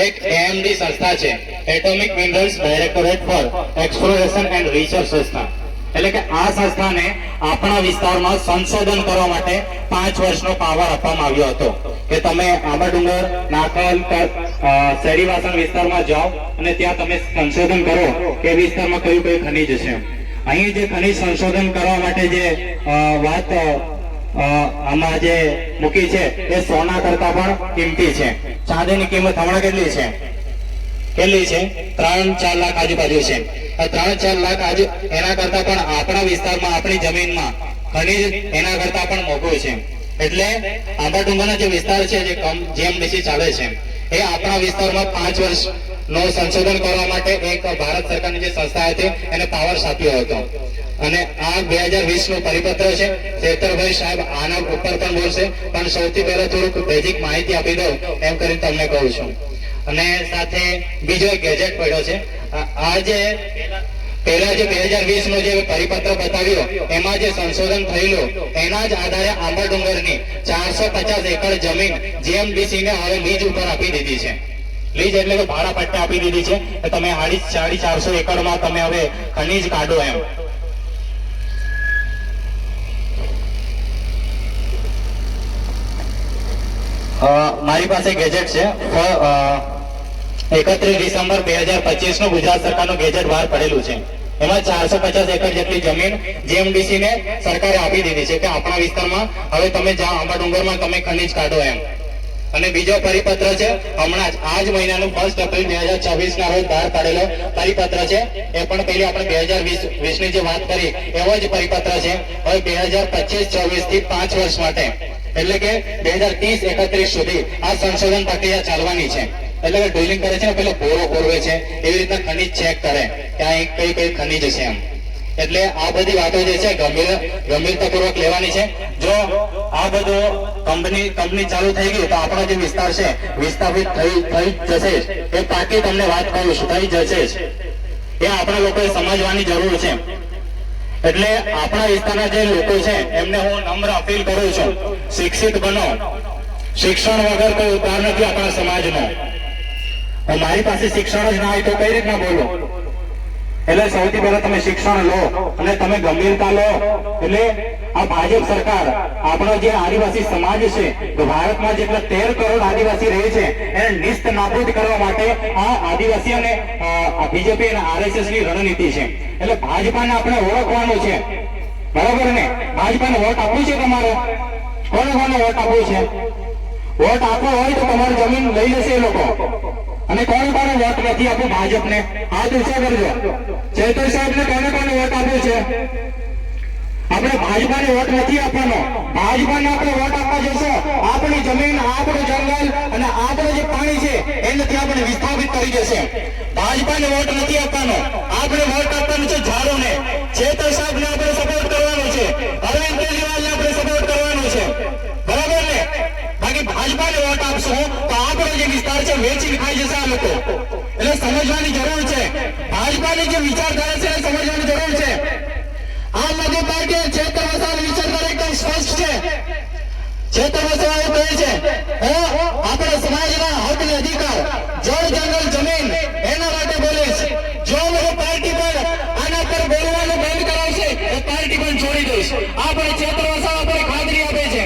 એક એએમડી સંસ્થા છે, atomic minerals directorate for exploration and research સંસ્થા, એટલે કે આ સંસ્થાને આપણા વિસ્તારમાં સંશોધન કરવા માટે 5 વર્ષનો પાવર આપવામાં આવ્યો હતો કે તમે આંબા ડુંગર, નાખલ, શેરીવાસણ વિસ્તારમાં જાઓ અને ત્યાં તમે સંશોધન કરો કે વિસ્તારમાં કયું કયું ખનીજ છે. અહીં જે ખનીજ સંશોધન કરવા માટે જે વાત આમાં જે મૂકી છે એ સોના કરતા પણ કિંમતી છે. ચાંદીની કિંમત હમણાં કેટલી છે? 3-4 લાખ આજુબાજુ છે. 3-4 લાખ આજુ એના કરતા પણ આપણા વિસ્તારમાં, આપણી જમીનમાં ખનીજ એના કરતા પણ મોંઘું છે. એટલે આંબા ડુંગરનો જે વિસ્તાર છે, જે જીએમડીસી ચાલે છે, એ આપણા વિસ્તારમાં 5 વર્ષનો સંશોધન કરવા માટે એક ભારત સરકારની જે સંસ્થા હતી એને પાવર આપ્યો હતો. અને આ 2020 નું પરિપત્ર છે. ચેતરભાઈ સાહેબ આના ઉપર પણ બોલશે, પણ સૌથી પહેલા થોડુંક બેઝિક માહિતી આપી દઉં એમ કરીને તમને કહું છું. અને સાથે બીજો એક ગેજેટ પડ્યો છે. આ જે પહેલા જે 2020 નો જે પરિપત્ર બતાવ્યો એમાં જે સંશોધન થયેલું એના જ આધારે આંબા ડુંગરની 450 એકર જમીન જીએમડીસી ને હવે લીજ ઉપર આપી દીધી છે. લીજ એટલે કે ભાડા પટ્ટે આપી દીધી છે કે તમે 450 એકરમાં તમે હવે ખનીજ કાઢો એમ. મારી પાસે ગેજેટ છે. 31 ડિસેમ્બર 2025 નું ગુજરાત સરકારનું ગેજેટ બહાર પડેલું છે. એમાં 450 એકર જેટલી જમીન જીએમડીસી ને સરકારે આપી દીધી છે કે આપણા વિસ્તારમાં હવે તમે જાઓ આંબા ડુંગરમાં તમે ખનીજ કાઢો એમ. અને બીજો પરિપત્ર છે, હમણાં જ આ જ મહિનાનું 1 એપ્રિલ 2024 ના રોજ બહાર પાડેલો પરિપત્ર છે. એ પણ પહેલી આપણે 2020 ની જે વાત કરી એવો જ પરિપત્ર છે. હવે 2025-24 થી 5 વર્ષ માટે એટલે કે 2030-31 સુધી આ સંશોધન પ્રક્રિયા ચાલવાની છે. એટલે કે ડ્રિલિંગ કરે છે ને, પેલો બોરો કોરવે છે, એવી રીતના ખનીજ ચેક કરે કે આ કઈ કઈ ખનીજ છે એમ. એટલે આ બધી વાતો જે છે ગંભીરતાપૂર્વક લેવાની છે. જો આ બધું કંપની ચાલુ થઈ ગઈ તો આપણો જે વિસ્તાર છે વિસ્થાપિત થઈ જશે. એ પાકી તમને વાત કરું છું, થઈ જશે જ. એ આપણા લોકોએ સમજવાની જરૂર છે. એટલે આપણા વિસ્તારના જે લોકો છે એમને હું નમ્ર અપીલ કરું છું, શિક્ષિત બનો. શિક્ષણ વગર કોઈ ઉદ્ધાર નથી આપણા સમાજનો. મારી પાસે શિક્ષણ જ ના હોય તો કઈ રીતના બોલો? એટલે સૌથી પહેલા તમે શિક્ષણ લો અને તમે ગંભીરતા લો. એટલે આ ભાજપ સરકાર આપણો જે આદિવાસી સમાજ છે, ભારતમાં જેટલા 13 કરોડ આદિવાસી રહે છે એને નિસ્ત નાબૂદ કરવા માટે આ આદિવાસી અને બીજેપી અને આરએસએસ ની રણનીતિ છે. એટલે ભાજપાને આપણે ઓળખવાનું છે, બરાબર ને? ભાજપાને વોટ આપવું છે તમારે? કોને કોને વોટ આપવું છે? વોટ આપવો હોય તો તમારી જમીન લઈ લેશે એ લોકો. અને કોને કોને વોટ નથી આપ્યું ભાજપને? હાથ ઊંચા કરજો. ચેતર સાહેબને કોને કોને વોટ આપ્યો છે? આપણે ભાજપાને વોટ નથી આપવાનો. ભાજપાને આપણે વોટ આપવા જશો, આપણી જમીન, આપણું જંગલ અને આપણું જે પાણી છે એનાથી આપણે વિસ્થાપિત કરી દેશે. ભાજપાને વોટ નથી આપવાનો. આપણે વોટ આપવાનું છે ઝાડુને. ચેતર સાહેબને આપણે સપોર્ટ કરવાનો છે. અરવિંદ કેજરીવાલને આપણે સપોર્ટ કરવાનો છે, બરાબર ને? બાકી ભાજપાને વોટ આપશો તો આપણો જે વિસ્તાર છે વેચીને ખાઈ જશે આ લોકો. એટલે સમજવાની જરૂર છે. ભાજપાની જે વિચારધારા છે એ સમજવાની જરૂર છે. આમ આદમી પાર્ટી ચેતર વસાવાની વિચારધારા એકદમ સ્પષ્ટ છે. ચેતર વસાવા કહે છે આપણા સમાજના હક અને અધિકાર, જળ, જંગલ, જમીન એના માટે બોલે છે. જો લોકો પાર્ટી પર આના પર બોલવાનું બંધ કરાવશે તો પાર્ટી પણ છોડી દઈશ. આપણે ચેતર વસાવા આપણે ખાતરી આપે છે.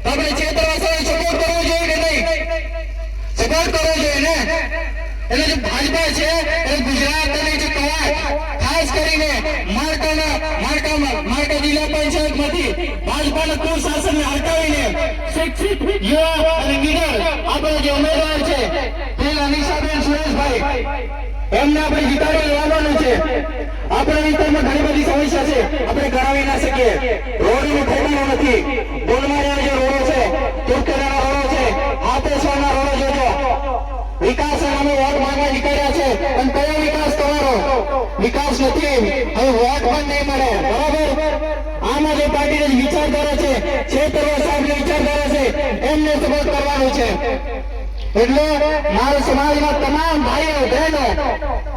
આપણે ચેતર વસાવાને સપોર્ટ કરવો જોઈએ કે નહીં? સપોર્ટ કરવો જોઈએ ને? એટલે જે ભાજપા છે એ ગુજરાતની જે કવાયત ખાસ કરીને માર્કા જિલ્લા પંચાયતમાંથી ભાજપાના કુશાસનને હટાવીને શિક્ષિત યુવા અને નીડર આપણો જે ઉમેદવાર છે પેલા નિશાબેન સુરેશભાઈ, એમને આપણે જીતાડી લેવાનું છે. આપણા વિસ્તારમાં ઘણી બધી સમસ્યા છે, આપણે કરાવી ના શકીએ. રોડનું ઠેકાણું નથી. બોલમારિયાના જે રોડો છે, તુર્કેરાના રોડો છે, હાથેશ્વરના રોડો જોજો. વિકાસ અમે વોટ માંગવા નીકળ્યા છે અને કયો વિકાસ તમારો? વિકાસ નથી. હવે વોટ પણ નહીં મળે, બરાબર? આમ આદમી પાર્ટીની વિચારધારા છે, ચેતર સાહેબની વિચારધારા છે, એમને સપોર્ટ કરવાનું છે. એટલે મારા સમાજના તમામ ભાઈઓ બહેનો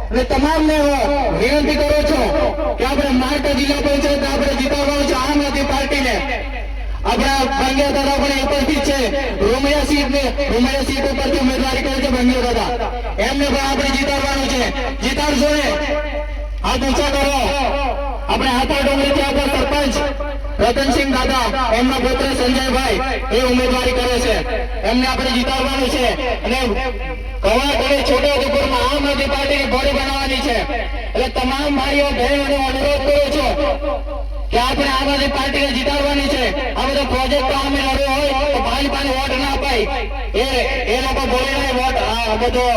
અને તમામને વિનંતી કરું છું કે આપણે માર્કા જિલ્લા પંચાયત આપણે જીતાડવાનું છે આમ આદમી પાર્ટીને. આપણા ભાંગ્યા દાદા પણ ઉપસ્થિત છે. રૂમિયા સીટ ઉપરથી ઉમેદવારી કરે છે ભાંગ્યા દાદા. એમને પણ આપણે જીતાડવાનું છે. જીતાડશો ને? હાથ ઊંચા કરો. આપણે હાથા ડુંગરીથી આપણા સરપંચ રતનસિંહ દાદા, એમના પુત્ર સંજયભાઈ એ ઉમેદવારી કરે છે. એમને આપણે જીતાડવાનું છે. અને કવાટ અને છોટાઉદેપુરમાં આમ આદમી પાર્ટીની બોડી બનાવવાની છે. એટલે તમામ ભાઈઓ બહેનોને અનુરોધ કરું છું કે આપણે આમ આદમી પાર્ટીને જીતાડવાની છે. આ બધો પ્રોજેક્ટ અમે લડ્યો હોય તો ભાજપાને વોટ ના અપાય. એ લોકો બોલીને વોટ આ બધો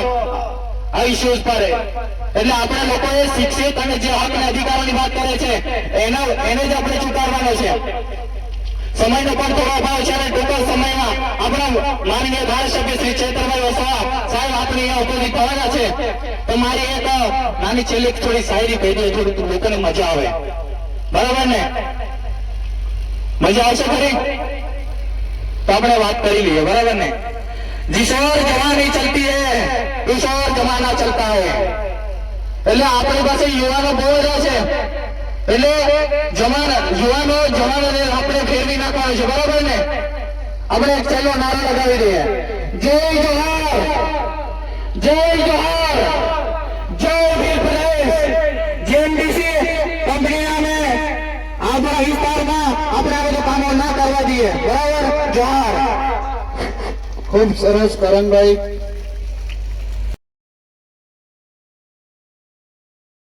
આ ઇસ્યુઝ પર એટલે આપણા લોકોએ શિક્ષિત અને જે હક અને અધિકારોની વાત કરે છે એને જ આપણે ચૂકાવવાનો છે. સમયનો પણ થોડો અભાવ છે અને ટૂંક સમયમાં આપણા માનનીય ધારાસભ્ય શ્રી ચેતરભાઈ વસાવા સાહેબ આપણે અહીંયા ઉપસ્થિત થવાના છે. તો મારી એક નાની છેલ્લી થોડી શાયરી કહી દે, થોડું લોકોને મજા આવે. બરાબર ને? મજા આવશે ખરી? તો આપણે વાત કરી લઈએ. બરાબર ને? जिस ओर जवानी चलती है उस ओर जमाना चलता है. એટલે આપણી પાસે યુવાનો બહુ બધા છે. એટલે યુવાનોને આપણે ફેરવી નાખવાનો છે. બરાબર ને? આપણે એક છેલ્લો નારો લગાવી દઈએ. જય જોહાર, જય જોહાર, જય વીર પ્રદેશ. જેએમડીસી કંપનીને આપણા વિસ્તારમાં આપણે આ બધું કામો ના કરવા દઈએ. બરાબર? જોહાર. ખૂબ સરસ કરણભાઈ.